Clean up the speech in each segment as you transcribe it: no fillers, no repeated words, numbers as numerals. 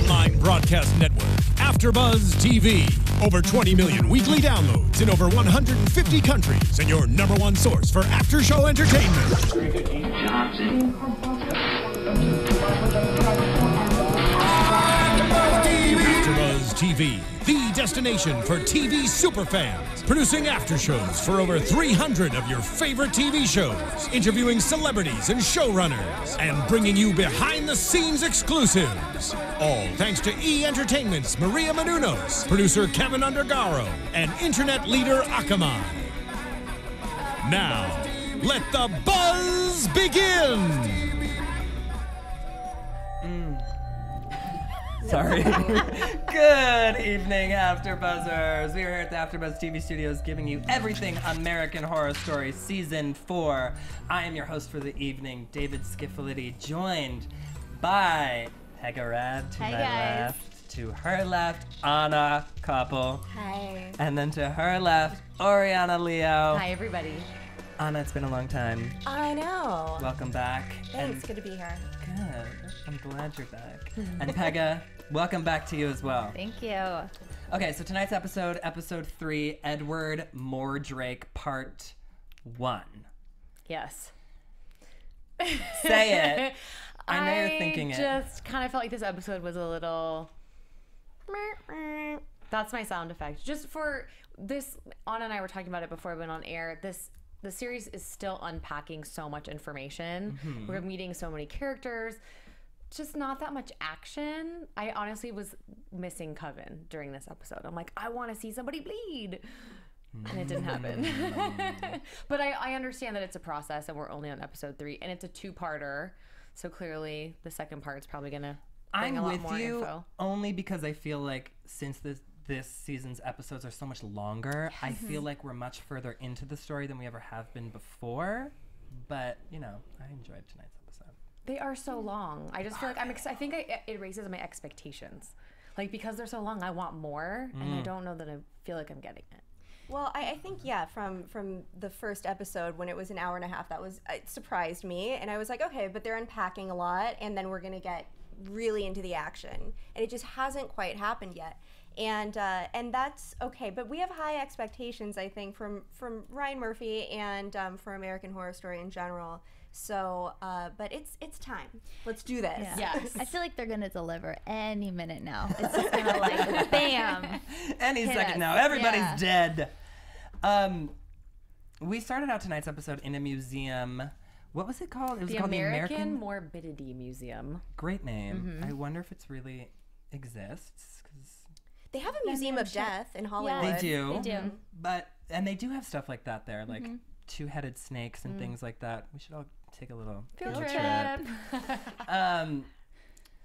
online broadcast network, AfterBuzz TV. Over 20 million weekly downloads in over 150 countries, and your number one source for after-show entertainment. AfterBuzz TV, the destination for TV superfans. Producing aftershows for over 300 of your favorite TV shows. Interviewing celebrities and showrunners. And bringing you behind-the-scenes exclusives. All thanks to E! Entertainment's Maria Menounos, producer Kevin Undergaro, and internet leader Akamai. Now, let the buzz begin! Sorry. Good evening, AfterBuzzers. We are here at the AfterBuzz TV studios giving you everything American Horror Story Season 4. I am your host for the evening, David Schifilliti, joined by Pegah Rad to my left. To her left, Anna Koppel. Hi. And then to her left, Oriana Leo. Hi, everybody. Anna, it's been a long time. I know. Welcome back. Thanks. Good to be here. Good. I'm glad you're back. And Pegah, welcome back to you as well. Thank you. Okay, so tonight's episode 3, Edward Mordrake, Part 1. Yes. Say it. I know you're thinking it. I just kind of felt like this episode was a little... That's my sound effect. Just for this, Anna and I were talking about it before we went on air. The series is still unpacking so much information. Mm-hmm. We're meeting so many characters. Just not that much action. I honestly was missing Coven during this episode. I'm like, I want to see somebody bleed. And it didn't happen. But I understand that it's a process and we're only on episode 3 and it's a 2-parter. So clearly the second part is probably going to bring a lot more info. Only because I feel like since this season's episodes are so much longer, I feel like we're much further into the story than we ever have been before. But, you know, I enjoyed tonight's episode. They are so long. I just feel like I think it raises my expectations. Like, because they're so long, I want more, and I don't know that I feel like I'm getting it. Well, I think, yeah, from the first episode when it was an hour and a half, it surprised me. And I was like, okay, but they're unpacking a lot, and then we're going to get really into the action. And it just hasn't quite happened yet. And that's okay, but we have high expectations, I think, from Ryan Murphy and for American Horror Story in general. So, but it's time. Let's do this. Yeah. Yes. I feel like they're gonna deliver any minute now. It's just gonna like bam. Any second now. Everybody's dead. We started out tonight's episode in a museum. What was it called? It was called the American Morbidity Museum. Great name. I wonder if it's really exists. They have a museum of death in Hollywood. They do. They do. And they do have stuff like that there, like two-headed snakes and things like that. We should all take a little field trip.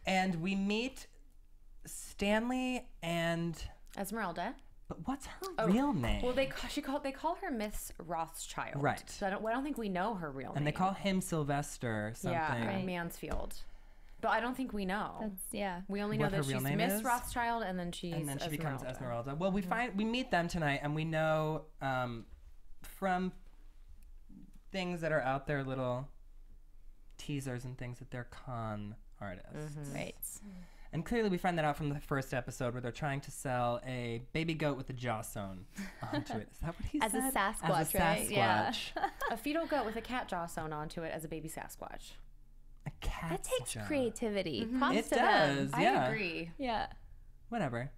And we meet Stanley and Esmeralda. But what's her real name? Well, they call her Miss Rothschild. Right. So I don't think we know her real name. And they call him Sylvester something. Yeah, right. Mansfield. But I don't think we know. We only know that she's Miss Rothschild, and then she becomes Esmeralda. Well, we meet them tonight, and we know from things that are out there, little teasers and things, that they're con artists. Right. And clearly we find that out from the first episode where they're trying to sell a baby goat with a jaw sewn onto it. Is that what he said? As a Sasquatch, As a right? Sasquatch. Yeah. A fetal goat with a cat jaw sewn onto it as a baby Sasquatch. A cat That takes jaw. creativity. Mm-hmm. Props It to does, them. yeah. I agree. Yeah. Whatever.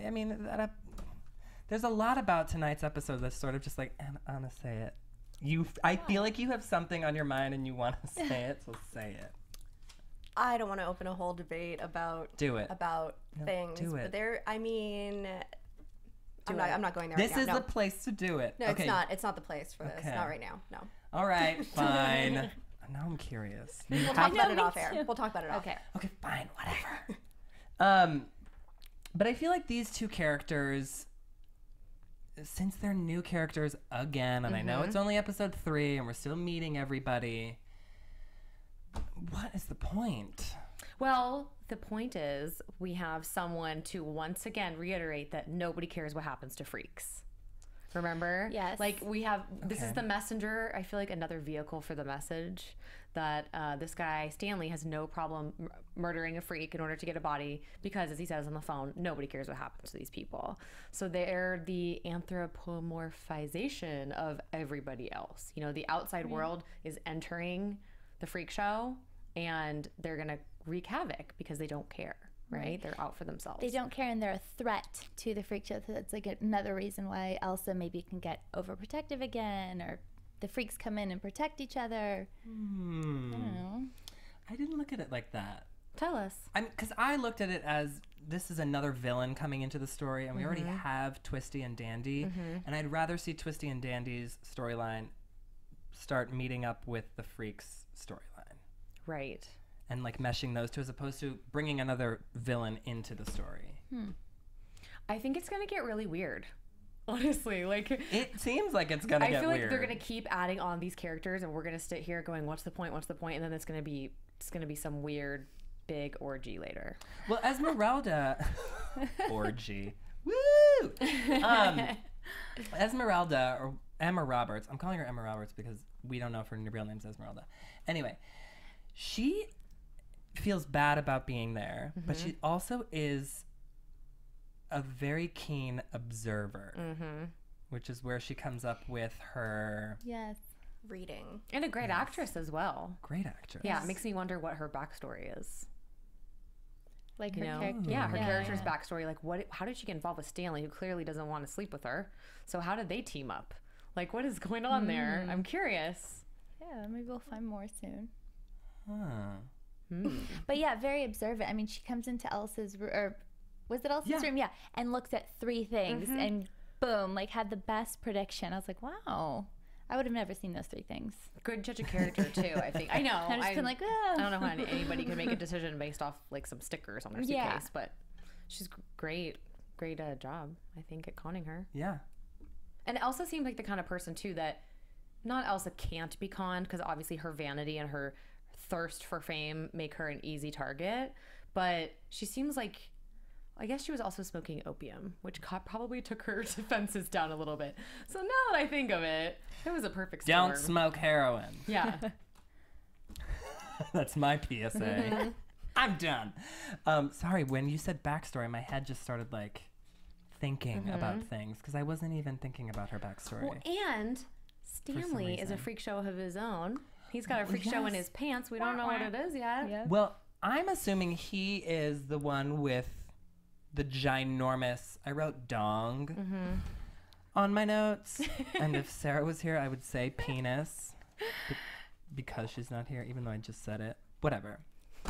I mean, there's a lot about tonight's episode that's sort of just like, Anna, say it. I feel like you have something on your mind and you want to say it, so say it. I don't want to open a whole debate about things. Do it. But I'm not going there. This right now. is the place to do it. No, okay. it's not. It's not the place for this. Not right now. No. All right, fine. Now I'm curious. We'll talk about it off air. We'll talk about it off. Okay, fine, whatever. But I feel like these two characters, since they're new characters again, and I know it's only episode 3 and we're still meeting everybody, what is the point? Well, the point is we have someone to once again reiterate that nobody cares what happens to freaks. Remember? Yes. Like we have, this is Okay. the messenger. I feel like another vehicle for the message that this guy, Stanley, has no problem murdering a freak in order to get a body because, as he says on the phone, nobody cares what happens to these people. So they're the anthropomorphization of everybody else. You know, the outside world is entering the freak show and they're going to wreak havoc because they don't care. Right? They're out for themselves. They don't care, and they're a threat to the freak show. So that's like another reason why Elsa maybe can get overprotective again, or the freaks come in and protect each other. I don't know. I didn't look at it like that. Tell us. Because I looked at it as this is another villain coming into the story, and we already have Twisty and Dandy, and I'd rather see Twisty and Dandy's storyline start meeting up with the freaks' storyline. Right. And like meshing those two as opposed to bringing another villain into the story. I think it's going to get really weird. Honestly, like It seems like it's gonna I get feel like weird. they're going to keep adding on these characters and we're going to sit here going, what's the point? What's the point? And then it's going to be some weird big orgy later. Well, Esmeralda orgy. Woo! Esmeralda or Emma Roberts. I'm calling her Emma Roberts because we don't know if her real name's Esmeralda. Anyway, she feels bad about being there, but she also is a very keen observer, which is where she comes up with her Yes. Reading. And a great actress as well. great actress. Yeah, it makes me wonder what her backstory is. Like You her know? character. Yeah, her character's backstory. Like, how did she get involved with Stanley, who clearly doesn't want to sleep with her? So how did they team up? Like, what is going on there? I'm curious. Yeah, maybe we'll find more soon. Huh. But yeah, very observant. I mean, she comes into Elsa's or was it Elsa's Yeah. room? Yeah, and looks at 3 things and boom, like had the best prediction. I was like, wow, I would have never seen those 3 things. Good judge of character too. I think. I know. I've just been like, I don't know how anybody could make a decision based off like some stickers on their suitcase, Yeah. but she's great job. I think at conning her. Yeah. And Elsa seemed like the kind of person too that not Elsa can't be conned because obviously her vanity and her thirst for fame make her an easy target, but she seems like, I guess she was also smoking opium, which probably took her defenses down a little bit. So now that I think of it, it was a perfect storm. Don't smoke heroin. Yeah. That's my PSA. I'm done. Sorry, when you said backstory, my head just started like thinking about things because I wasn't even thinking about her backstory. Well, and Stanley is a reason. freak show of his own. He's got a freak show in yes. his pants. We don't know what it is yet. Yeah. Well, I'm assuming he is the one with the ginormous, I wrote dong on my notes. And if Sarah was here, I would say penis. Because she's not here, even though I just said it. Whatever.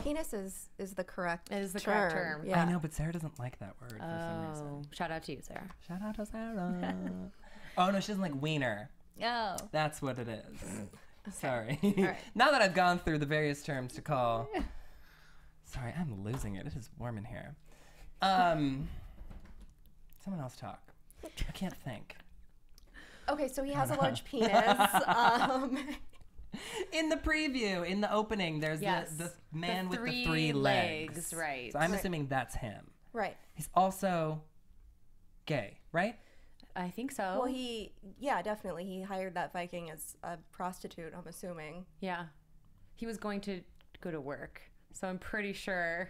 Penis is the correct It is the correct term. Yeah. I know, but Sarah doesn't like that word for some reason. Oh, shout out to you, Sarah. Shout out to Sarah. Oh, no, she doesn't like wiener. Oh. That's what it is. Sorry. right. Now that I've gone through the various terms to call. Sorry, I'm losing it. It is warm in here. Someone else talk. I can't think. Okay, so he has a large penis. In the preview, in the opening, there's Yes. the man with the 3 3 legs. legs, right. So I'm Right. assuming that's him. Right. He's also gay, right? I think so. Well, definitely. He hired that Viking as a prostitute, I'm assuming. Yeah. He was going to go to work. So I'm pretty sure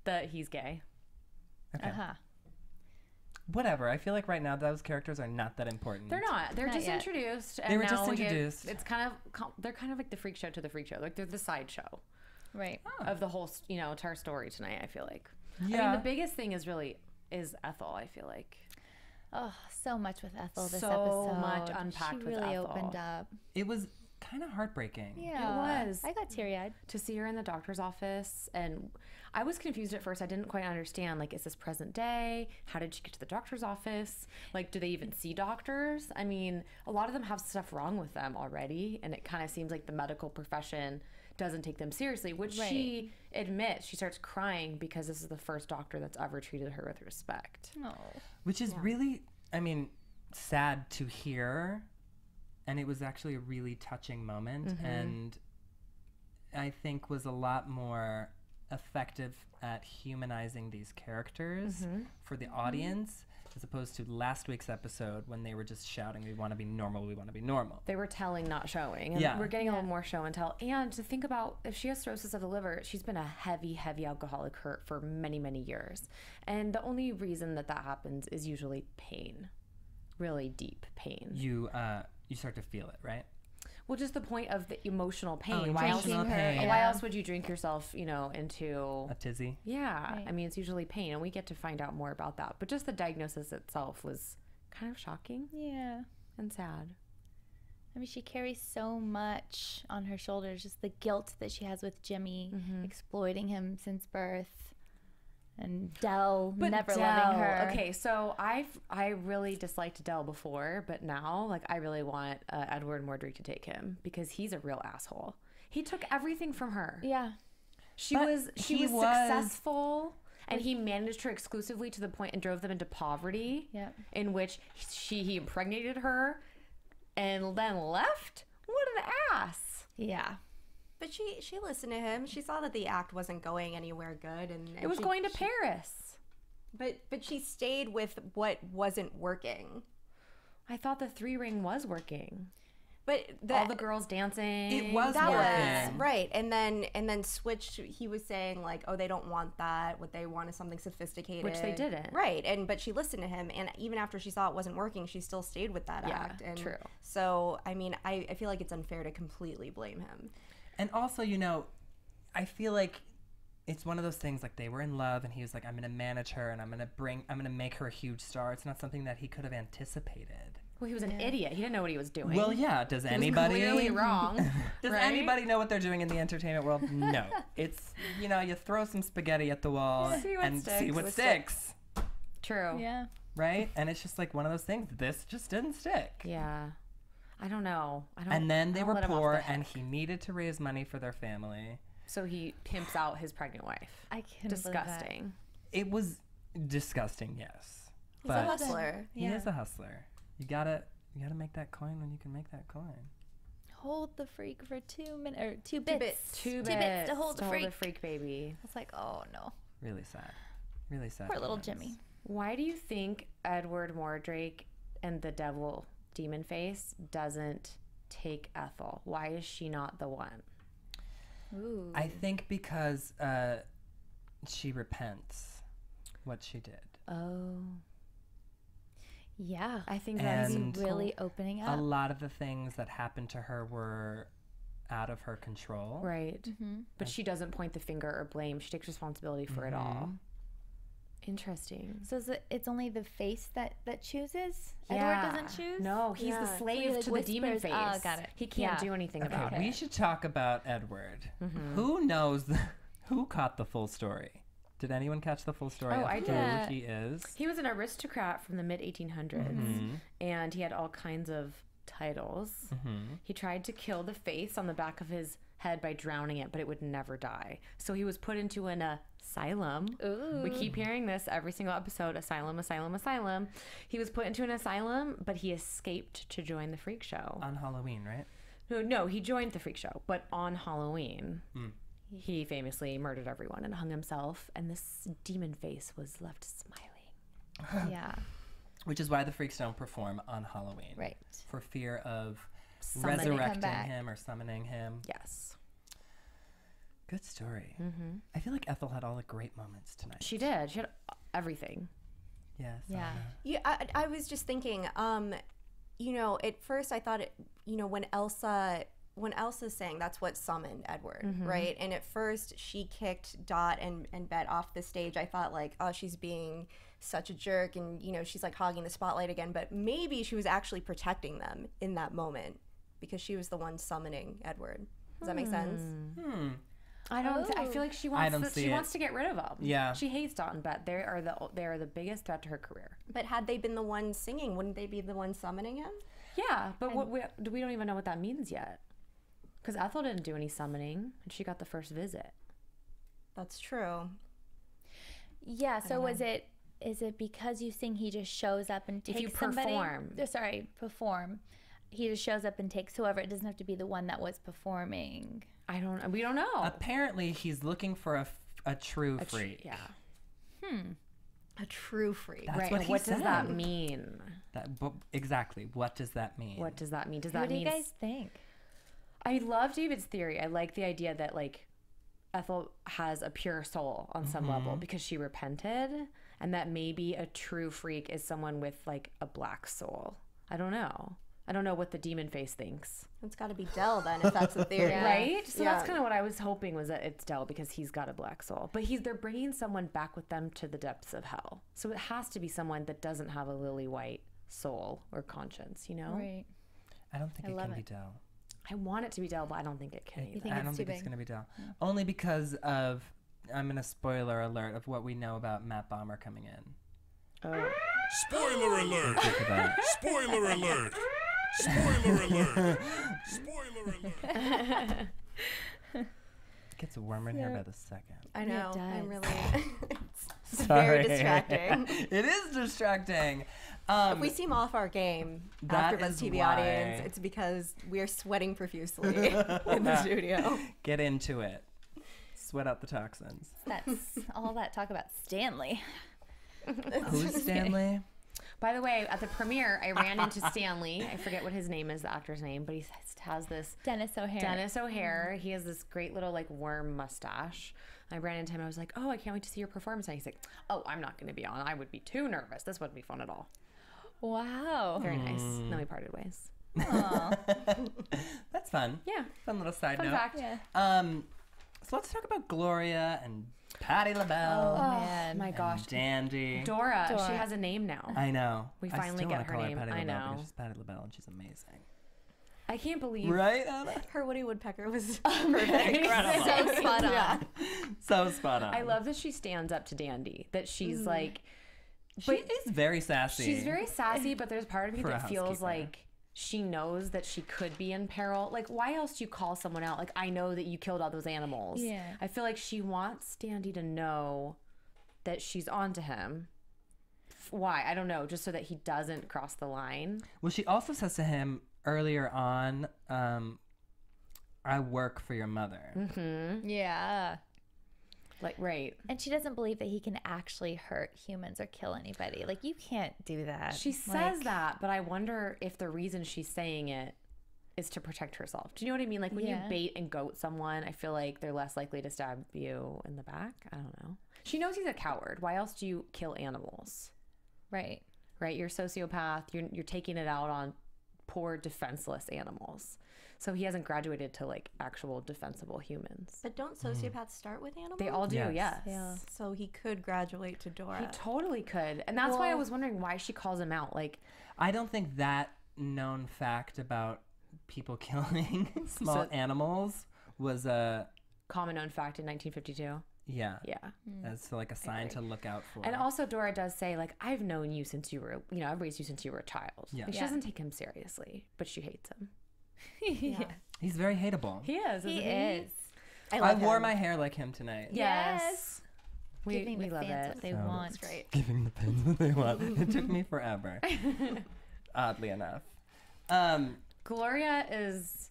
that he's gay. Okay. Uh-huh. Whatever. I feel like right now those characters are not that important. They're not. They're Not just yet. introduced. And They were now just we get- introduced. It's kind of, they're kind of like the freak show to the freak show. Like they're the sideshow Right. of the whole, entire story tonight, I feel like. I mean, Yeah. the biggest thing is Ethel, I feel like. Oh, so much with Ethel this So episode. much unpacked She with really Ethel. opened up. It was kind of heartbreaking. Yeah. was. I got teary-eyed. To see her in the doctor's office, and I was confused at first. I didn't quite understand, like, is this present day? How did she get to the doctor's office? Like, do they even see doctors? I mean, a lot of them have stuff wrong with them already, and it kind of seems like the medical profession doesn't take them seriously, which she admits. She starts crying because this is the first doctor that's ever treated her with respect. Oh. Which is really, I mean, sad to hear. And it was actually a really touching moment. And I think was a lot more effective at humanizing these characters for the audience, as opposed to last week's episode when they were just shouting, "We want to be normal, we want to be normal." They were telling, not showing. And we're getting a little more show and tell. And to think about, if she has cirrhosis of the liver, she's been a heavy alcoholic for many, many years. And the only reason that happens is usually pain. Really deep pain. You start to feel it, right? Well, just the point of the emotional pain. Why else would you drink yourself, into a tizzy? Yeah. Right. I mean, it's usually pain, and we get to find out more about that. But just the diagnosis itself was kind of shocking Yeah. and sad. I mean, she carries so much on her shoulders, just the guilt that she has with Jimmy exploiting him since birth. And Dell never loving her. Okay, so I really disliked Dell before, but now I really want Edward Mordrake to take him because he's a real asshole. He took everything from her. Yeah. She was successful, and he managed her exclusively to the point and drove them into poverty. Yep. In which he impregnated her, and then left. What an ass! Yeah. But she listened to him. She saw that the act wasn't going anywhere good, and It was going to Paris. But she stayed with what wasn't working. I thought the 3-ring was working. But All the girls dancing. It was that working. was right, and then switched. He was saying they don't want that. What they want is something sophisticated, Which they didn't. Right, but she listened to him, and even after she saw it wasn't working, she still stayed with that act. And true. So I mean, I feel like it's unfair to completely blame him. And also, I feel like it's one of those things, they were in love and he was like, I'm going to manage her and I'm going to make her a huge star. It's not something that he could have anticipated. Well, he was an idiot. He didn't know what he was doing. Well, yeah. Does anybody? Clearly wrong. Does anybody know what they're doing in the entertainment world? No. It's, you throw some spaghetti at the wall and see what sticks. True. Yeah. Right? And it's just one of those things. This just didn't stick. Yeah. I don't know. And then they were poor and he needed to raise money for their family. So he pimps out his pregnant wife. I can't Disgusting. It was disgusting, yes. He's a hustler. He is a hustler. You gotta make that coin when you can make that coin. Hold the freak for 2 minutes or 2 bits. 2 2 bits to hold the freak. freak baby. It's oh no. Really sad. Really sad. Poor little moments. Jimmy. Why do you think Edward Mordrake and the devil demon face doesn't take Ethel? Why is she not the one? Ooh. I think because she repents what she did. Oh. Yeah. I think And that's really opening A up. lot of the things that happened to her were out of her control. right. But she doesn't point the finger or blame. She takes responsibility for it all. Interesting. So it's only the face that chooses? Yeah. Edward doesn't choose? No, he's the Yeah. slave So he, to the demon whispers. face. Oh, got it. He can't Yeah. do anything Okay, about we it. should talk about Edward. Who knows? Who caught the full story? Did anyone catch the full story Oh, of I who did. he is? He was an aristocrat from the mid-1800s, and he had all kinds of titles. He tried to kill the face on the back of his head by drowning it, but it would never die. So he was put into an asylum. Ooh. We keep hearing this every single episode. Asylum, asylum, asylum. He was put into an asylum, but he escaped to join the freak show. On Halloween, right? No, he joined the freak show, but on Halloween, he famously murdered everyone and hung himself, and this demon face was left smiling. Yeah. Which is why the freaks don't perform on Halloween. Right. For fear of Summoning. resurrecting Come back. him or summoning him. Yes. Good story. I feel like Ethel had all the great moments tonight. She did. She had everything. Yes. Yeah. Yeah, I was just thinking, at first I thought when Elsa's saying that's what summoned Edward, right? And at first she kicked Dot and Bet off the stage. I thought oh, she's being such a jerk, and she's hogging the spotlight again. But maybe she was actually protecting them in that moment because she was the one summoning Edward. Does that make sense? I don't. I feel like she I don't wants. see She it. wants to get rid of them. Yeah. She hates Dot and Bet. They are the biggest threat to her career. But had they been the ones singing, wouldn't they be the ones summoning him? Yeah, but we don't even know what that means yet. Because Ethel didn't do any summoning, and she got the first visit. That's true. Yeah, so is it because you sing he just shows up and takes you somebody? perform. He just shows up and takes whoever. It doesn't have to be the one that was performing. We don't know. Apparently, he's looking for a true freak. Yeah. A true freak. That's Right. what and he what does that said. mean? Exactly. What does that mean? What does that mean? Does What that do you mean guys think? I love David's theory. I like the idea that like Ethel has a pure soul on some level because she repented, and that maybe a true freak is someone with like a black soul. I don't know. I don't know what the demon face thinks. It's got to be Del then, if that's the theory. Yeah. Right? So Yeah. that's kind of what I was hoping, was that it's Del because he's got a black soul. But they're bringing someone back with them to the depths of hell. So it has to be someone that doesn't have a lily white soul or conscience, you know? Right. I don't think I it love can be it. Del. I want it to be Del, but I don't think it can You either. think I it's don't too think it's big? going to be Del. Only because of, I'm going to spoiler alert of what we know about Matt Bomber coming in. Oh. Spoiler alert! Look at that. Spoiler alert! Spoiler alert! Spoiler alert! It gets warmer in here by the second. I know. does. I'm really. it's Sorry. very distracting. It is distracting. If we seem off our game, That AfterBuzz is TV why. audience, it's because we are sweating profusely in the studio. Get into it. Sweat out the toxins. That's all that talk about Stanley. Who's Stanley? By the way, at the premiere, I ran into Stanley. I forget what his name is, the actor's name, but he has this Dennis O'Hare. Dennis O'Hare. He has this great little like worm mustache. I ran into him. I was like, "Oh, I can't wait to see your performance." And he's like, "Oh, I'm not going to be on. I would be too nervous. This wouldn't be fun at all." Wow. Very nice. Then we parted ways. Aw. That's fun. Yeah. Fun little side Fun note. fact. Yeah. So let's talk about Gloria and Patti LaBelle. Oh, man. My gosh. Dandy. Dora, she Dora. has a name now. I know. We I finally still get wanna her call name. Patti I LaBelle know. because she's Patti LaBelle and she's amazing. I can't believe. Right, Anna? Her Woody Woodpecker was Incredible. so spot on. Yeah. So spot on. I love that she stands up to Dandy. That she's like, She is very sassy. she's very sassy, but there's part of me For a that feels housekeeper. like she knows that she could be in peril. Like, why else do you call someone out? Like, I know that you killed all those animals. Yeah. I feel like she wants Dandy to know that she's onto him. Why? I don't know. Just so that he doesn't cross the line. Well, she also says to him earlier on, I work for your mother. Yeah. Like, right. And she doesn't believe that he can actually hurt humans or kill anybody. Like, you can't do that. She says Like, that, but I wonder if the reason she's saying it is to protect herself. Do you know what I mean? Like, when you Yeah. bait and goat someone, I feel like they're less likely to stab you in the back. I don't know. She knows he's a coward. Why else do you kill animals? Right. Right? You're a sociopath. You're taking it out on poor, defenseless animals. So he hasn't graduated to like actual defensible humans. But don't sociopaths start with animals? They all do, Yes. yes. Yeah. So he could graduate to Dora. He totally could. And that's why I Well- was wondering why she calls him out. Like, I don't think that known fact about people killing small So- animals was a common known fact in 1952. yeah. Yeah. As like a sign to look out for. And also Dora does say, like, I've known you since you were, you know, I've raised you since you were a child. Yeah. Like, she Yeah. doesn't take him seriously, but she hates him. Yeah. He's very hateable. He is, He isn't is. I I love wore him. my hair like him tonight. Yes. We Giving the love fans it. what they So- want. That's great. Giving the pins what they want. It took me forever. Oddly enough. Gloria is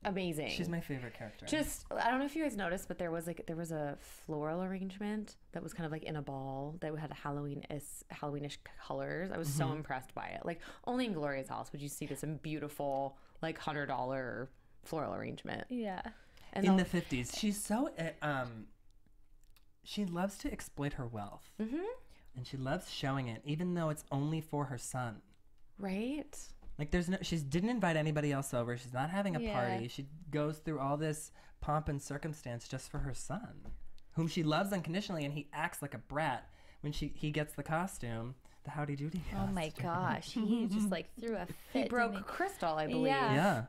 amazing. She's my favorite character. Just, I don't know if you guys noticed, but there was a floral arrangement that was kind of like in a ball that had Halloweenish colors. I was so impressed by it. Like, only in Gloria's house would you see this beautiful, like, $100 floral arrangement. Yeah. And in the- the 50s. She's so she loves to exploit her wealth. And she loves showing it, even though it's only for her son. right? Like she didn't invite anybody else over. She's not having a Yeah. party. She goes through all this pomp and circumstance just for her son, whom she loves unconditionally, and he acts like a brat when he gets the costume, the Howdy Doody Oh my costume. gosh. He just like threw a fit. He broke didn't Crystal, I believe. Yeah. Yeah,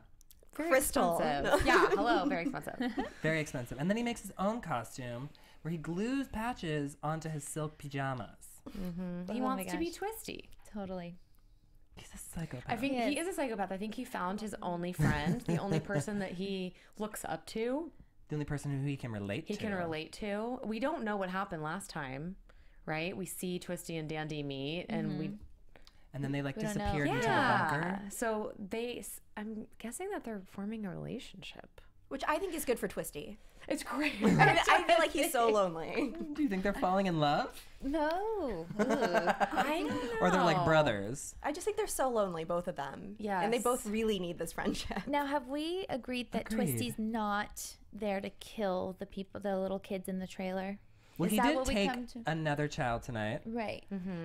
Very Crystal. expensive. Yeah, hello, very expensive. very expensive. And then he makes his own costume where he glues patches onto his silk pajamas. He Oh wants my to be gosh. twisty. Totally. He's a psychopath. I think He he is a psychopath. I think he found his only friend, the only person that he looks up to, the only person who he can relate to. he can relate to. We don't know what happened last time, right? We see Twisty and Dandy meet, and And then they like We don't know. disappeared into the yeah. bunker. So I'm guessing that they're forming a relationship. Which I think is good for Twisty. It's great. I feel like he's so lonely. Do you think they're falling in love? No. I don't know. Or they're like brothers? I just think they're so lonely, both of them. Yes. And they both really need this friendship. Now, have we agreed that Twisty's not there to kill the little kids in the trailer? Well, Is he that did what we take come to? another child tonight. Right.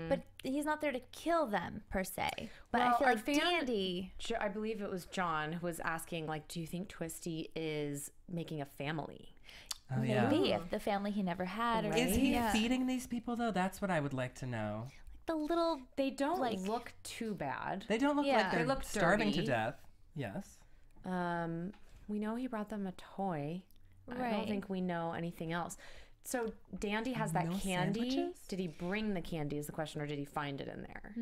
But he's not there to kill them, per se. But Well, I feel our like fan- Dandy... I believe it was John who was asking, like, do you think Twisty is making a family? Oh, Maybe if the family he never had. Or Is he yeah. feeding these people, though? That's what I would like to know. The little... They don't Like- look too bad. They don't look Yeah. like they're They look starving to dirty. death. Yes. We know he brought them a toy. I don't Right. think we know anything else. So Dandy has that No candy. sandwiches? Did he bring the candy is the question, or did he find it in there?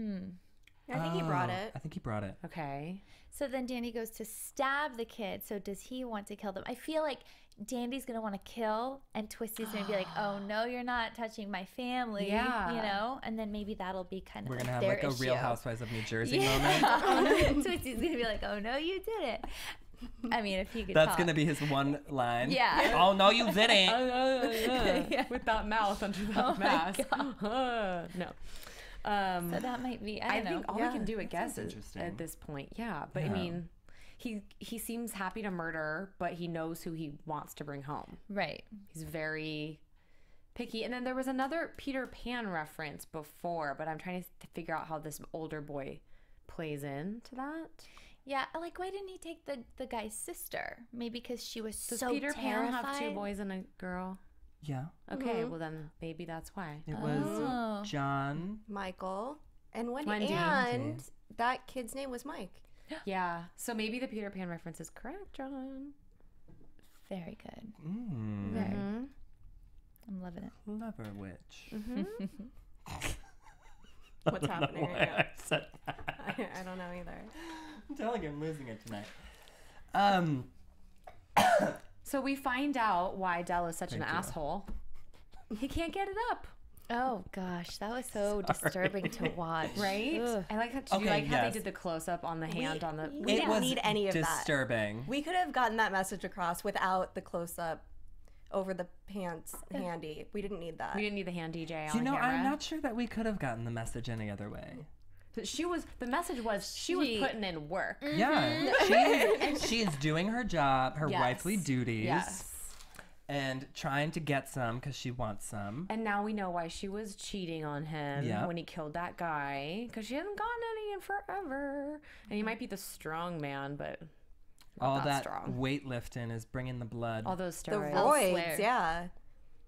I think he brought Oh, it. I think he brought it. Okay. So then Dandy goes to stab the kid. So does he want to kill them? I feel like Dandy's going to want to kill, and Twisty's going to be like, oh, no, you're not touching my family. Yeah. You know? And then maybe that'll be kind of We're like going to have their like a issue. Real Housewives of New Jersey Yeah. moment. Twisty's going to be like, oh, no, you did it. I mean, if he could That's talk. going to be his one line. Yeah. Oh, no, you didn't. Yeah. With that mouth under that Oh my mask. No. So that might be, I I don't know. think all Yeah, we can do, I guess, sounds is interesting. at this point. Yeah, but I Yeah. mean, he seems happy to murder, but he knows who he wants to bring home. Right. He's very picky. And then there was another Peter Pan reference before, but I'm trying to figure out how this older boy plays into that. Yeah, like why didn't he take the guy's sister? Maybe because she was Does so Peter Pan terrified. have two boys and a girl? Yeah. Okay, well then maybe that's why. It was Oh. John. Michael. And Wendy. and that kid's name was Mike. Yeah, so maybe the Peter Pan reference is correct, John. Very good. Mm. Very. Mm-hmm. I'm loving it. Lover witch. What's happening right now? I said that. I don't know either. I'm telling you, I'm losing it tonight. So we find out why Dell is such an Thank you. asshole. He can't get it up, Oh gosh, that was so disturbing to watch. right? Ugh. I like how, do you Okay, like how they yes. did the close up on the hand on the. We It didn't was need any of that. disturbing. We could have gotten that message across without the close up over the pants handy. We didn't need that. We didn't need the hand DJ on You know, camera. I'm not sure that we could have gotten the message any other way. But the message was she was putting in work. Yeah, she's doing her job, her Yes. wifely duties, Yes. and trying to get some because she wants some. And now we know why she was cheating on him Yep. when he killed that guy, because she hasn't gotten any in forever. And he might be the strong man, but All that that strong. weightlifting is bringing the blood. all those the steroids. roids, yeah.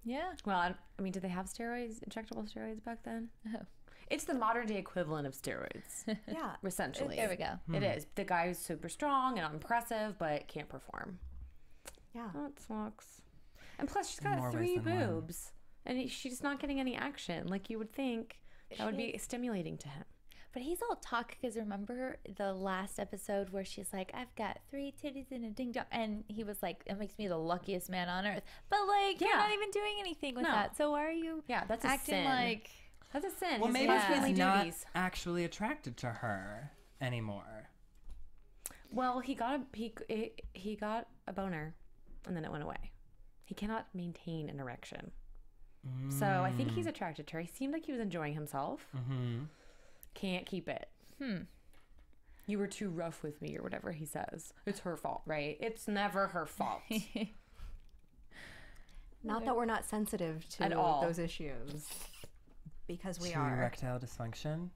Yeah. Well, I mean, did they have steroids, injectable steroids back then? Oh. It's the modern day equivalent of steroids, Yeah. essentially. There we go. It is. The guy who's super strong and impressive, but can't perform. Yeah. That sucks. And plus, she's In got more ways 3 than one. boobs. And she's not getting any action. Like you would think that would be stimulating to him. But he's all talk because remember the last episode where she's like, I've got 3 titties and a ding dong. And he was like, it makes me the luckiest man on earth. But like, you're Yeah. not even doing anything with No. that. So why are you Yeah, that's a acting sin. like. That's a sin. well, His maybe family he's not duties. actually attracted to her anymore. Well, he got a boner, and then it went away. He cannot maintain an erection. So I think he's attracted to her. He seemed like he was enjoying himself. Mm-hmm. Can't keep it. You were too rough with me, or whatever he says. It's her fault, right? It's never her fault. Not that we're not sensitive to At all. those issues. Because we to are. erectile dysfunction,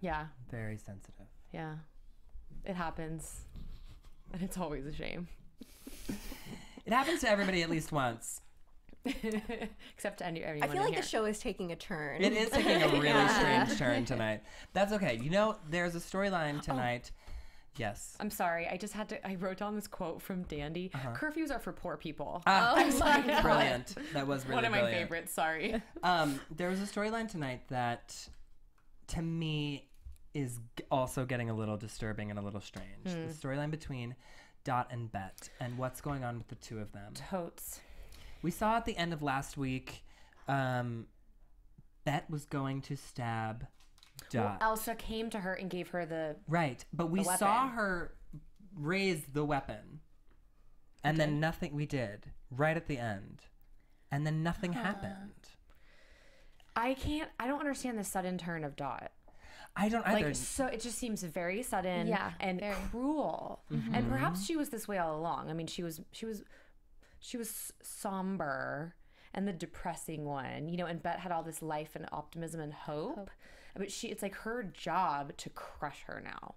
Yeah, very sensitive. yeah. It happens. And it's always a shame. It happens to everybody at least once. Except to anyone I feel in like here. the show is taking a turn. It is taking a really strange turn tonight. That's okay. You know, there's a storyline tonight. Yes. I'm sorry. I wrote down this quote from Dandy. Curfews are for poor people. Brilliant. That was really One of my brilliant. favorites. Sorry. There was a storyline tonight that, to me, is also getting a little disturbing and a little strange. The storyline between Dot and Bet and what's going on with the two of them. Totes. We saw at the end of last week, Bet was going to stab Dot. Elsa came to her and gave her the. Right, but we The saw weapon. her raise the weapon. And then nothing, we did, right at the end. And then nothing happened. I don't understand the sudden turn of Dot. I don't either. Like, so it just seems very sudden and very. cruel. And perhaps she was this way all along. I mean, she was somber and the depressing one, you know, and Bet had all this life and optimism and hope. But it's like her job to crush her now.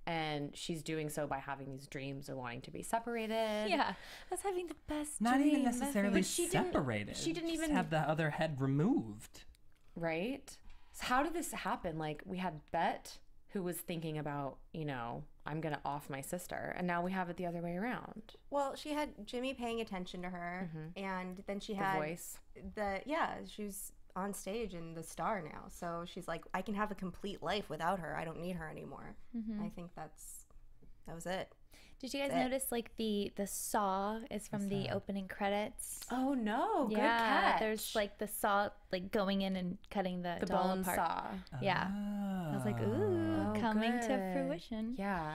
And she's doing so by having these dreams of wanting to be separated. Yeah, I was having the best Not dream even necessarily But she separated. she didn't Just even- have the other head removed. Right? So how did this happen? Like, we had Bet, who was thinking about, you know, I'm going to off my sister. And now we have it the other way around. Well, she had Jimmy paying attention to her, and then she The had voice. she's on stage and the star now. So she's like, I can have a complete life without her. I don't need her anymore. I think that was it. Did you guys That's it. notice like the saw is from the opening credits? Oh, no. Good Yeah, catch. there's like the saw like going in and cutting the doll bone apart. saw. Yeah, I was like, ooh, Oh, coming to good. fruition. Yeah.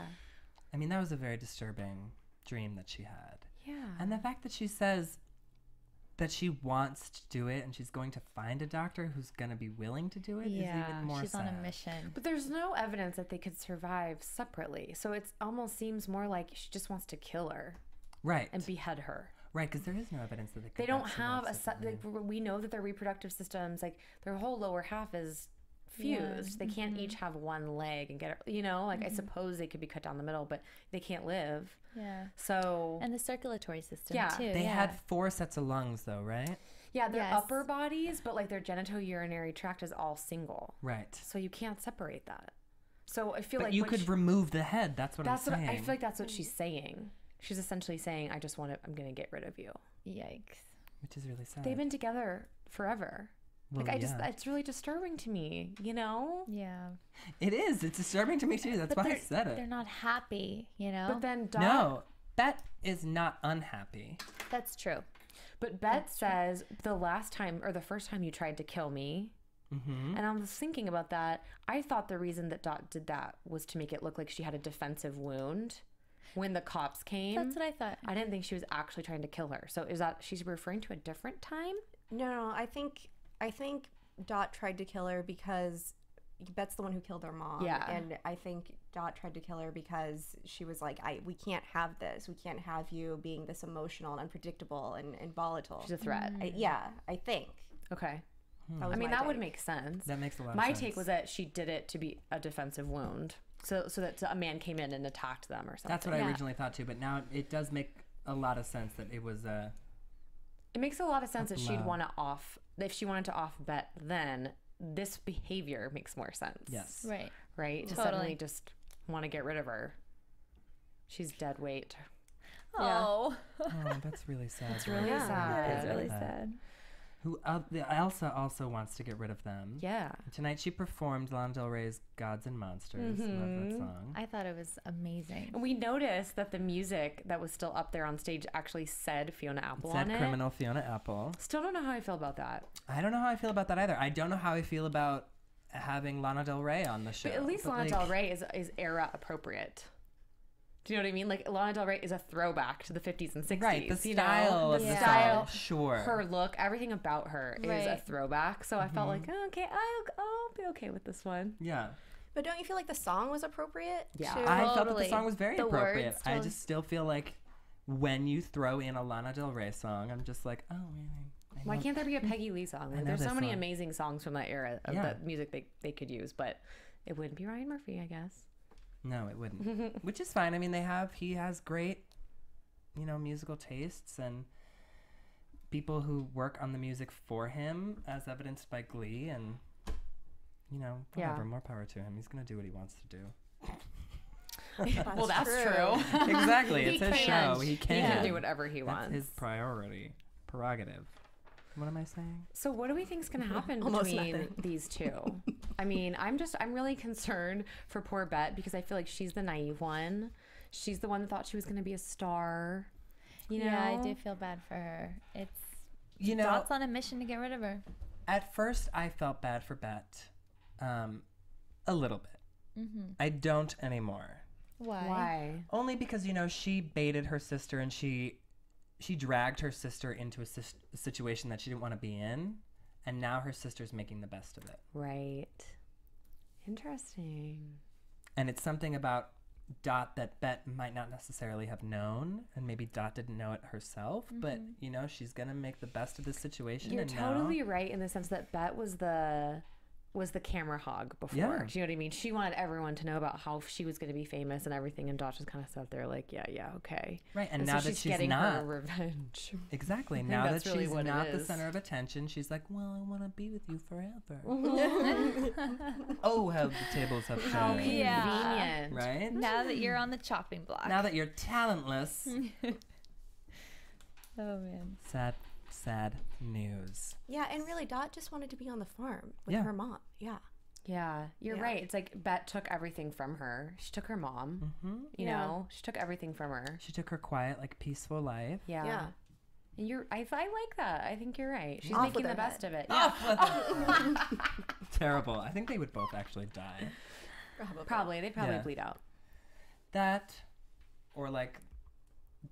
I mean, that was a very disturbing dream that she had. Yeah. And the fact that she says that she wants to do it and she's going to find a doctor who's going to be willing to do it is even more she's sad. on a mission. But there's no evidence that they could survive separately. So it almost seems more like she just wants to kill her Right. and behead her. Right, because there is no evidence that they could They don't survive have separately. like, we know that their reproductive systems, like their whole lower half is fused. They can't each have one leg and get, you know, like I suppose they could be cut down the middle, but they can't live. Yeah, So and the circulatory system Yeah, too. They had 4 sets of lungs, though, right? yeah, their Yes. upper bodies, but like their genitourinary tract is all single. Right. So you can't separate that. So I feel But like you what could remove the head. That's what that's I'm what saying. I feel like that's what she's saying. She's essentially saying, I'm going to get rid of you. Yikes. Which is really sad. They've been together forever. Well, Like yeah. it's really disturbing to me, you know? Yeah, It is. It's disturbing to me, too. That's why I said they're it. not happy. You know, But then Dot, No. Bet is not unhappy. that's true. but Bet says the last time or the first time you tried to kill me. Mm-hmm. And I was thinking about that. I thought the reason that Dot did that was to make it look like she had a defensive wound when the cops came. That's what I thought. I didn't think she was actually trying to kill her. So is that she's referring to a different time? No, I think Dot tried to kill her because Bet's the one who killed her mom. Yeah. And I think Dot tried to kill her because she was like, we can't have this. We can't have you being this emotional and unpredictable and volatile. She's a threat. I think. Okay. That was I mean, my that would take. make sense. That makes a lot of My sense. take was that she did it to be a defensive wound. So that a man came in and attacked them or something. That's what I Yeah. originally thought, too. But now it does make a lot of sense that it was a... It makes a lot of sense that she'd blow. want to if she wanted to off Bet, then this behavior makes more sense. Yes. Right. Right? To Totally. suddenly just want to get rid of her. She's dead weight. Oh, Oh, that's really sad. It's really Yeah. sad. that is really sad. Who Elsa also wants to get rid of them. Yeah. Tonight she performed Lana Del Rey's Gods and Monsters. Love that song. I thought it was amazing. And we noticed that the music that was still up there on stage actually said Fiona Apple Said on it. criminal Fiona Apple. Still don't know how I feel about that. I don't know how I feel about that either. I don't know how I feel about having Lana Del Rey on the show. But at least But, Lana like, Del Rey is era appropriate. Do you know what I mean? Like Lana Del Rey is a throwback to the 50s and 60s. Right, the you style know? of the the style, song, sure. her look, everything about her is a Right. throwback. So I felt like, oh, okay, I'll be okay with this one. Yeah. But don't you feel like the song was appropriate? Yeah. to- I felt that the Totally. song was very The appropriate. words I totally- just still feel like when you throw in a Lana Del Rey song, I'm just like, oh, I Why know- can't there be a Peggy Lee song? Like, know there's so this many song. amazing songs from that era of Yeah. the music they could use, but it wouldn't be Ryan Murphy, I guess. No, it wouldn't. Which is fine. I mean, he has great, musical tastes and people who work on the music for him, as evidenced by Glee, and whatever, more power to him. He's gonna do what he wants to do. Well, that's true. Exactly, it's his can. show. He He can. can do whatever he That's wants. his prerogative. What am I saying? So what do we think is going to happen Almost between nothing. these two? I mean, I'm really concerned for poor Bet because I feel like she's the naive one. She's the one that thought she was going to be a star. You know? Yeah, I do feel bad for her. It's Dot's on a mission to get rid of her. At first, I felt bad for Bet, a little bit. I don't anymore. Why? Why? Only because she baited her sister and she she dragged her sister into a situation that she didn't want to be in, and now her sister's making the best of it. Right. Interesting. And it's something about Dot that Bet might not necessarily have known, and maybe Dot didn't know it herself, but you know, she's gonna make the best of the situation. You're and totally now... right in the sense that Bet was the camera hog before. Yeah. Do you know what I mean? She wanted everyone to know about how she was going to be famous and everything, and Dot just kind of sat there like, yeah, okay. Right, and so now that she's getting not her revenge. exactly, now that that's really she's what it not the is. center of attention, she's like, well, I want to be with you forever. Oh, how the tables have How turned. convenient. Right? Now that you're on the chopping block. Now that you're talentless. Oh man. Sad news. Yeah, and really, Dot just wanted to be on the farm with Yeah. her mom. Yeah. Yeah, you're Yeah. right. It's like Bet took everything from her. She took her mom. You know, she took everything from her. She took her quiet, like, peaceful life. Yeah. Yeah. And I like that. I think you're right. She's Off making with the her best head. of it. Yeah. Terrible. I think they would both actually die. Probably. They'd probably Yeah. bleed out. That, or like,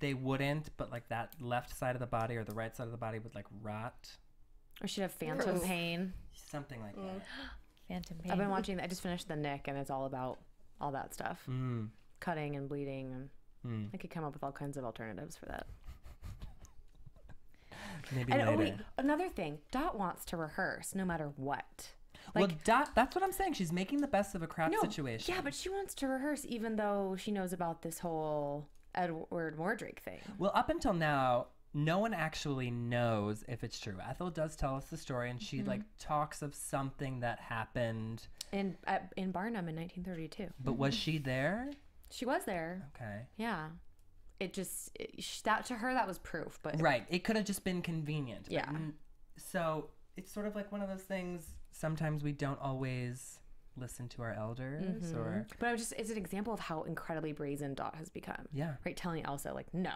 they wouldn't, but like that left side of the body or the right side of the body would like rot. Or she'd have phantom pain. Something like that. Phantom pain. I've been watching. I just finished The Nick, and it's all about all that stuff, cutting and bleeding, and I could come up with all kinds of alternatives for that. Maybe And later. wait, another thing, Dot wants to rehearse no matter what. Well, that's what I'm saying. She's making the best of a crap situation. Yeah, but she wants to rehearse even though she knows about this whole Edward Mordrake thing. Well, up until now, no one actually knows if it's true. Ethel does tell us the story, and she like talks of something that happened. In Barnum in 1932. But was she there? She was there. Okay. Yeah. That to her that was proof, but Right. It could have just been convenient. But Yeah. So it's sort of like one of those things. Sometimes we don't always listen to our elders, or But it's an example of how incredibly brazen Dot has become. Yeah. Right, telling Elsa, like, no.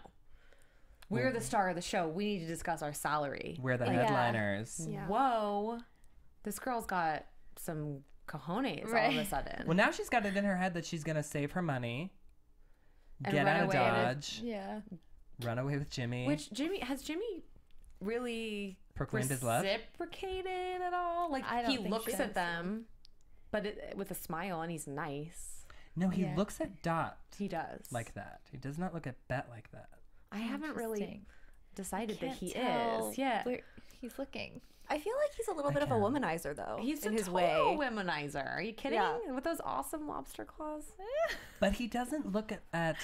We're the star of the show. We need to discuss our salary. we're the headliners. Yeah. Whoa. This girl's got some cojones all of a sudden. Well, now she's got it in her head that she's gonna save her money, And get run out of away with- Dodge, Yeah. run away with Jimmy. Which Jimmy really Proclaimed his love? reciprocated at all? Like, I don't he think looks so. at them, but with a smile, and he's nice. No, he Yeah. looks at Dot He does. like that. He does not look at Bet like that. I haven't really Interesting. decided that Can't he tell is. Yeah. where he's looking. I feel like he's a little bit of a womanizer, though. He's in a his total way. womanizer. Are you kidding? Yeah. With those awesome lobster claws. But he doesn't look at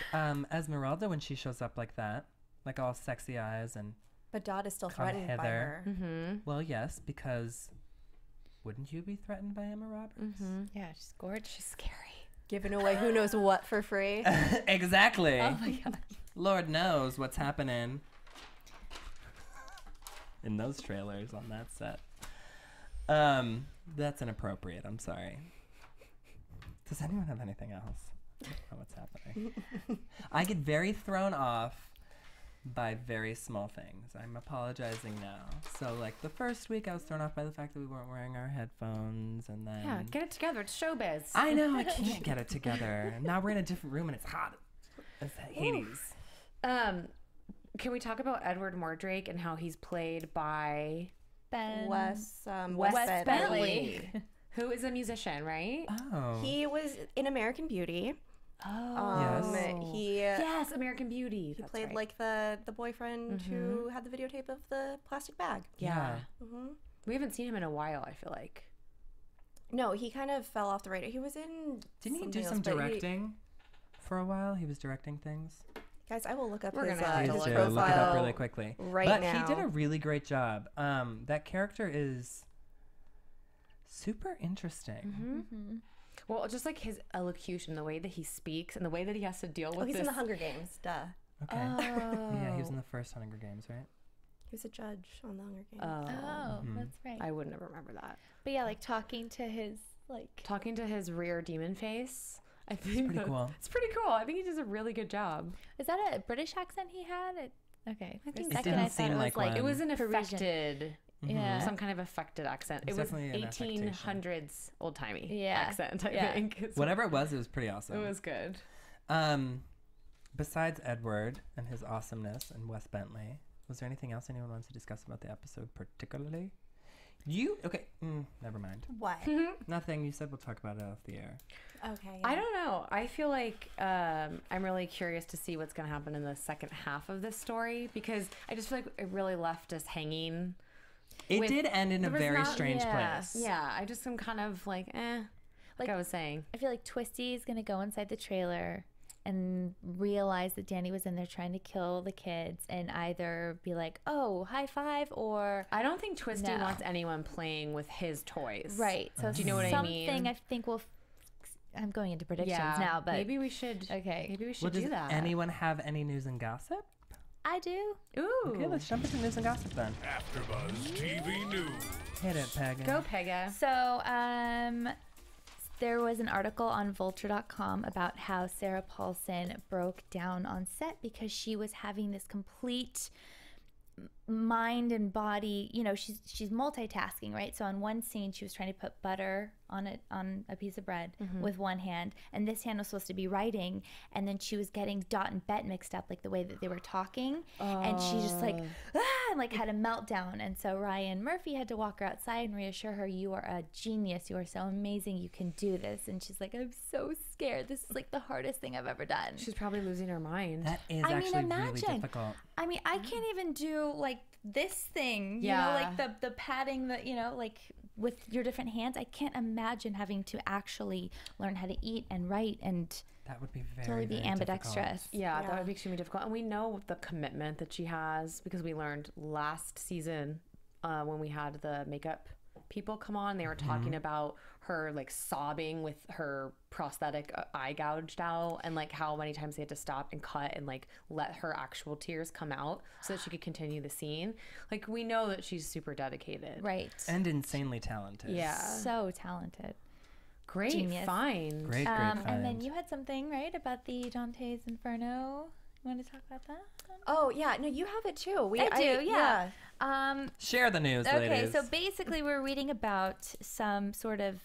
Esmeralda when she shows up like that, like all sexy eyes and. But Dot is still Come threatened by hither. her. Well, yes, because wouldn't you be threatened by Emma Roberts? Yeah, she's gorgeous. She's scary. Giving away who knows what for free. Exactly. Oh my god. Lord knows what's happening in those trailers on that set. That's inappropriate. I'm sorry. Does anyone have anything else? I don't know what's happening. I get very thrown off by very small things. I'm apologizing now. So, like, the first week I was thrown off by the fact that we weren't wearing our headphones, and then... Yeah, get it together. It's showbiz. I know, I can't get it together. Now we're in a different room, and it's hot as Hades. Can we talk about Edward Mordrake and how he's played by Ben. Wes Bentley, Bentley. who is a musician, right? Oh. He was in American Beauty. Oh, Yes. He yes, American Beauty. he That's played right. like the boyfriend who had the videotape of the plastic bag. yeah. hmm We haven't seen him in a while. I feel like. No, he kind of fell off the radar. He was in. Didn't he do something some else, but directing for a while? He was directing things. Guys, I will look up We're his, gonna have to his look profile. look it up really quickly. right but now. he did a really great job. That character is super interesting. Mm-hmm. Well, just like his elocution, the way that he speaks, and the way that he has to deal with Oh, he's this. in the Hunger Games. Duh. Okay. Yeah, he was in the first Hunger Games, right? He was a judge on the Hunger Games. Oh, that's right. I would never remember that. But yeah, like talking to his Talking to his rear demon face. I think pretty that's- cool. It's pretty cool. I think he does a really good job. Is that a British accent he had? Okay. For a think second didn't I thought seem it was like like one. It was an Parisian. affected, Yeah. some kind of affected accent. It's It was definitely an affectation. 1800s old timey Yeah. accent. I Yeah. think. Whatever it was pretty awesome. It was good. besides Edward and his awesomeness and Wes Bentley, was there anything else anyone wants to discuss about the episode particularly? Never mind. What? Nothing. You said we'll talk about it off the air. Okay. I don't know. I feel like I'm really curious to see what's going to happen in the second half of this story, because I just feel like it really left us hanging. It did end in a very strange place. Yeah, I just am kind of like, like I was saying. I feel like Twisty is going to go inside the trailer and realize that Danny was in there trying to kill the kids and either be like, oh, high five, or... I don't think Twisty wants anyone playing with his toys. Right. So do you know what I mean? Something I think will... I'm going into predictions now, but... Maybe we should... Okay. Maybe we should do that. Does anyone have any news and gossip? I do. Ooh. Okay, let's jump into news and gossip then. AfterBuzz TV News. Hit it, Pegah. Go, Pegah. So, there was an article on vulture.com about how Sarah Paulson broke down on set because she was having this complete mind and body, she's multitasking, right? So on one scene she was trying to put butter on a piece of bread with one hand, and this hand was supposed to be writing, and then she was getting Dot and Bet mixed up, like the way that they were talking, and she just and had a meltdown. And so Ryan Murphy had to walk her outside and reassure her, you are a genius, you are so amazing, you can do this. And she's like, I'm so scared, this is like the hardest thing I've ever done. She's probably losing her mind. That is actually really difficult. I mean, I can't even do like this thing, the padding, with your different hands. I can't imagine having to actually learn how to eat and write, and that would be totally be ambidextrous. Yeah, that would be extremely difficult. And we know the commitment that she has because we learned last season when we had the makeup people come on, they were talking about her sobbing with her prosthetic eye gouged out, and how many times they had to stop and cut and let her actual tears come out so that she could continue the scene. We know that she's super dedicated, right, and insanely talented. Yeah, so talented. Great Genius. Find. Great find. And then you had something right about the Dante's Inferno. You want to talk about that? Oh yeah, no, you have it too. I do, yeah. Share the news, ladies. Okay, so basically we're reading about some sort of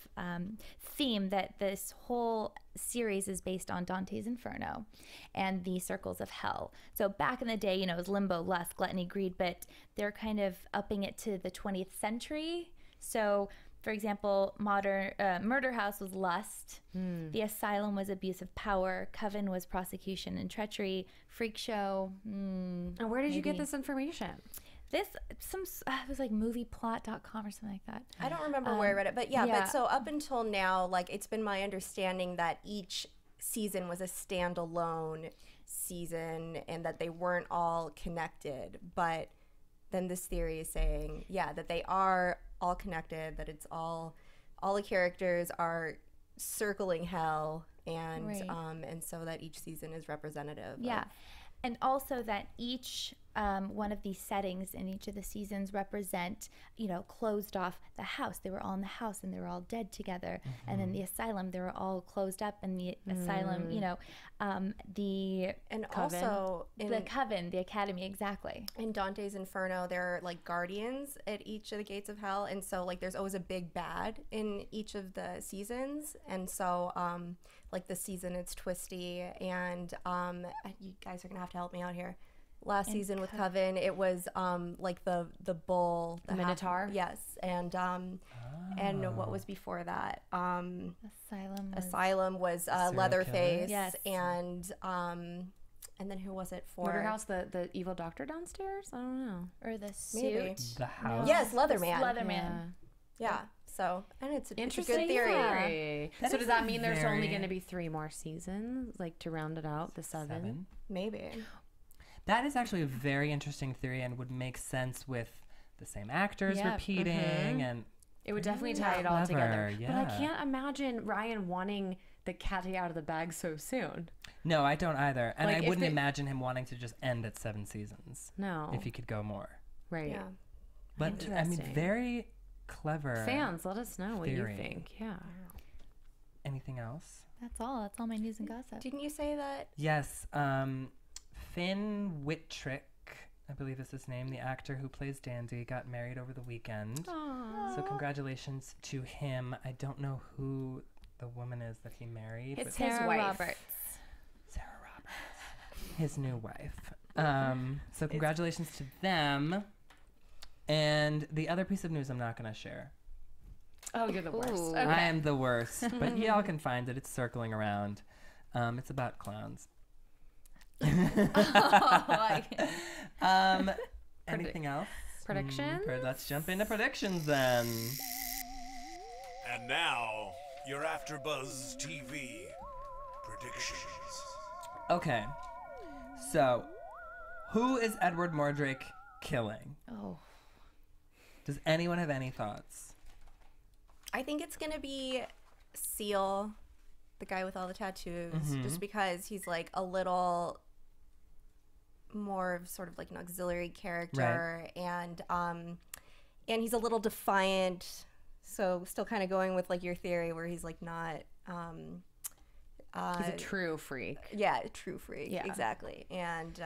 theme that this whole series is based on, Dante's Inferno and the circles of hell. So back in the day, it was limbo, lust, gluttony, greed, but they're kind of upping it to the 20th century. So for example, Murder House was lust. The Asylum was abuse of power. Coven was prosecution and treachery. Freakshow. And where did you get this information? It was like movieplot.com or something like that. I don't remember where I read it, but but so up until now, it's been my understanding that each season was a standalone season and that they weren't all connected. But then this theory is saying, that they are all connected, that it's all the characters are circling hell, and and so that each season is representative. Yeah. And also that each one of these settings in each of the seasons represent, closed off the house. They were all in the house and they were all dead together. And then the asylum, they were all closed up in the asylum, the Coven. Also the coven, the academy, exactly. In Dante's Inferno, there are guardians at each of the gates of hell, and so there's always a big bad in each of the seasons. And so this season it's Twisty, and you guys are gonna have to help me out here. Last season with Coven, it was the bull, the Minotaur. Yes, and what was before that? Asylum was Leatherface. Yes, and then who was it for? Murder House, the evil doctor downstairs. I don't know. Or the suit. Maybe. The house. Yes, Leatherman. Leatherman. Yeah. So, and it's a good Interesting theory. So does that mean there's only going to be 3 more seasons, to round it out, the 7? Maybe. That is actually a very interesting theory and would make sense with the same actors repeating, and it would definitely tie it all together. Yeah. But I can't imagine Ryan wanting the cat out of the bag so soon. No, I don't either. And I wouldn't imagine him wanting to just end at 7 seasons. No. If he could go more. Right. Yeah. But I mean, very clever. Fans, let us know what you think. Yeah. Anything else? That's all my news and gossip. Didn't you say that? Yes. Finn Wittrick, I believe is his name, the actor who plays Dandy, got married over the weekend. Aww. So congratulations to him. I don't know who the woman is that he married. It's but his Sarah wife. Roberts. Sarah Roberts. his new wife. So congratulations to them. And the other piece of news I'm not going to share. Oh, you're the worst. Ooh. Okay. I am the worst, but y'all can find it. It's circling around. It's about clowns. Anything else? Predictions? Let's jump into predictions then. And now, your AfterBuzz TV predictions. Okay, so who is Edward Mordrake killing? Oh. Does anyone have any thoughts? I think it's gonna be Seal, the guy with all the tattoos, just because he's like a little more of sort of like an auxiliary character, and he's a little defiant. So still kind of going with like your theory where he's like not. He's a true freak. Yeah, a true freak. Yeah. Exactly. And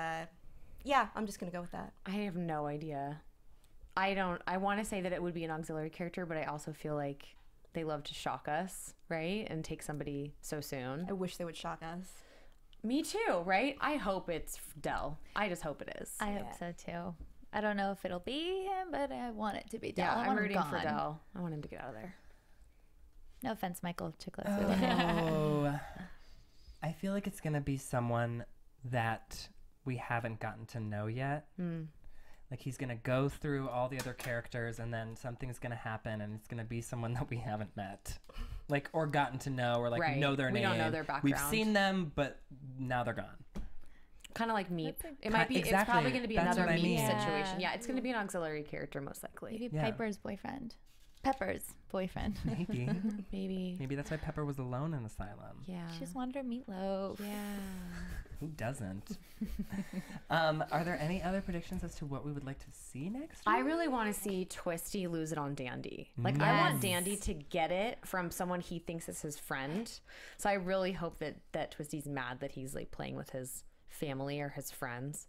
yeah, I'm just gonna go with that. I have no idea. I want to say that it would be an auxiliary character, but I also feel like they love to shock us, right? And take somebody so soon. I wish they would shock us. Me too, right? I hope it's Del. I just hope it is. I hope so too. I don't know if it'll be him, but I want it to be Del. Yeah, I I'm want him rooting for gone. Del. I want him to get out of there. No offense, Michael Chiklis. We love you. Oh, I feel like it's gonna be someone that we haven't gotten to know yet. Like he's gonna go through all the other characters, and then something's gonna happen, and it's gonna be someone that we haven't met, like or gotten to know, or like Right. know their We name. don't know their We've background. seen them, but now they're gone. Kind of like Meep. That's It might be. Exactly. It's probably going to be That's another what I Meep mean. situation. Yeah. Yeah, it's going to be an auxiliary character most likely. Maybe Yeah. Piper's boyfriend. Pepper's boyfriend. Maybe, Maybe. maybe that's why Pepper was alone in asylum. Yeah. She just wanted her meatloaf. Yeah. Who doesn't? Are there any other predictions as to what we would like to see next? I really want to see Twisty lose it on Dandy. Like, I want Dandy to get it from someone he thinks is his friend. So I really hope that Twisty's mad that he's like playing with his family or his friends.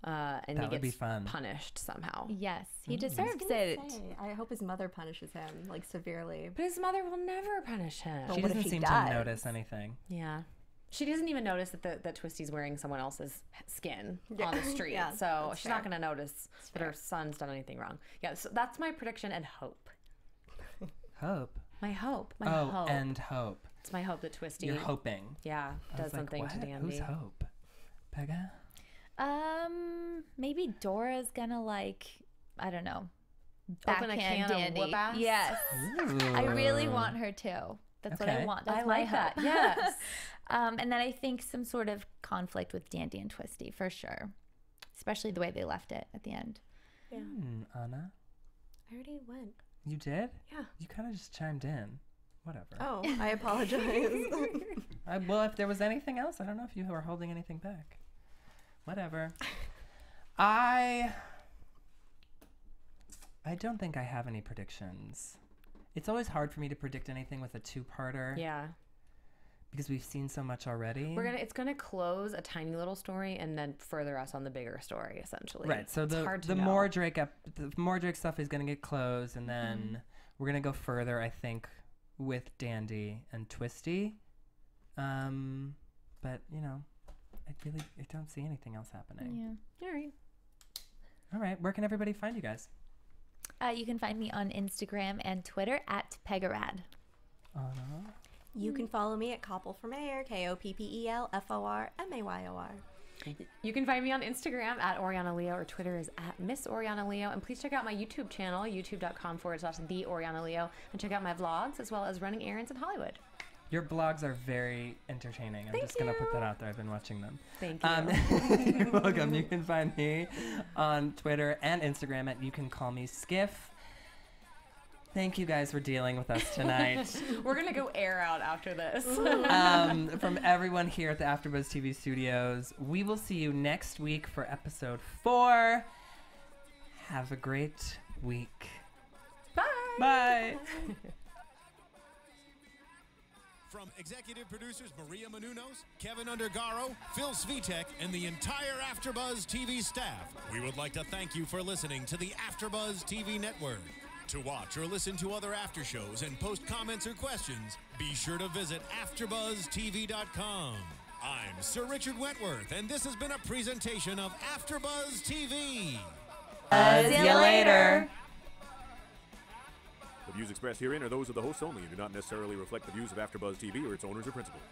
And That he would be gets fun. punished somehow. Yes, he deserves it. I hope his mother punishes him like severely. But his mother will never punish him. She what if doesn't she seem does? to notice anything. Yeah. She doesn't even notice that Twisty's wearing someone else's skin on the street. Yeah, so that's she's not fair. going to notice that her son's done anything wrong. Yeah, so that's my prediction and hope. Hope. My hope. My Oh, hope. and hope. It's my hope that Twisty, You're hoping. yeah, I does was like, something to what? Dandy. Who's Hope? Pegah? Maybe Dora's gonna like, I don't know, Open a backhand can of Dandy. whoop-ass? Yes, I really Ooh. want her to. That's what I Okay. want. That's I my like that. hope. Yes. And then I think some sort of conflict with Dandy and Twisty for sure, especially the way they left it at the end. Yeah. Anna? I already went. You did? Yeah. You kind of just chimed in. Whatever. Oh, I apologize. Well, if there was anything else, I don't know if you were holding anything back. Whatever. I don't think I have any predictions. It's always hard for me to predict anything with a two-parter. Yeah. Because we've seen so much already. It's gonna close a tiny little story and then further us on the bigger story, essentially. Right. So It's hard to the know. Mordrake stuff is gonna get closed, and then we're gonna go further, I think, with Dandy and Twisty. But you know, I don't see anything else happening. Yeah. All right. All right. Where can everybody find you guys? You can find me on Instagram and Twitter at Pegah Rad. You can follow me at Koppel for Mayor, KOPPELFORMAYOR. You can find me on Instagram at Oriana Leo, or Twitter is at Miss Oriana Leo. And please check out my YouTube channel, youtube.com/The Oriana Leo, and check out my vlogs as well as running errands in Hollywood. Your blogs are very entertaining. I'm just going to put that out there. I've been watching them. Thank you. You're welcome. You can find me on Twitter and Instagram at You Can Call Me Skiff. Thank you guys for dealing with us tonight. We're going to go air out after this. From everyone here at the AfterBuzz TV studios, we will see you next week for episode 4. Have a great week. Bye. Bye. From executive producers Maria Menounos, Kevin Undergaro, Phil Svitek, and the entire AfterBuzz TV staff, we would like to thank you for listening to the AfterBuzz TV network. To watch or listen to other after shows and post comments or questions, be sure to visit AfterBuzzTV.com. I'm Sir Richard Wentworth, and this has been a presentation of AfterBuzz TV. See you later. The views expressed herein are those of the hosts only and do not necessarily reflect the views of AfterBuzz TV or its owners or principals.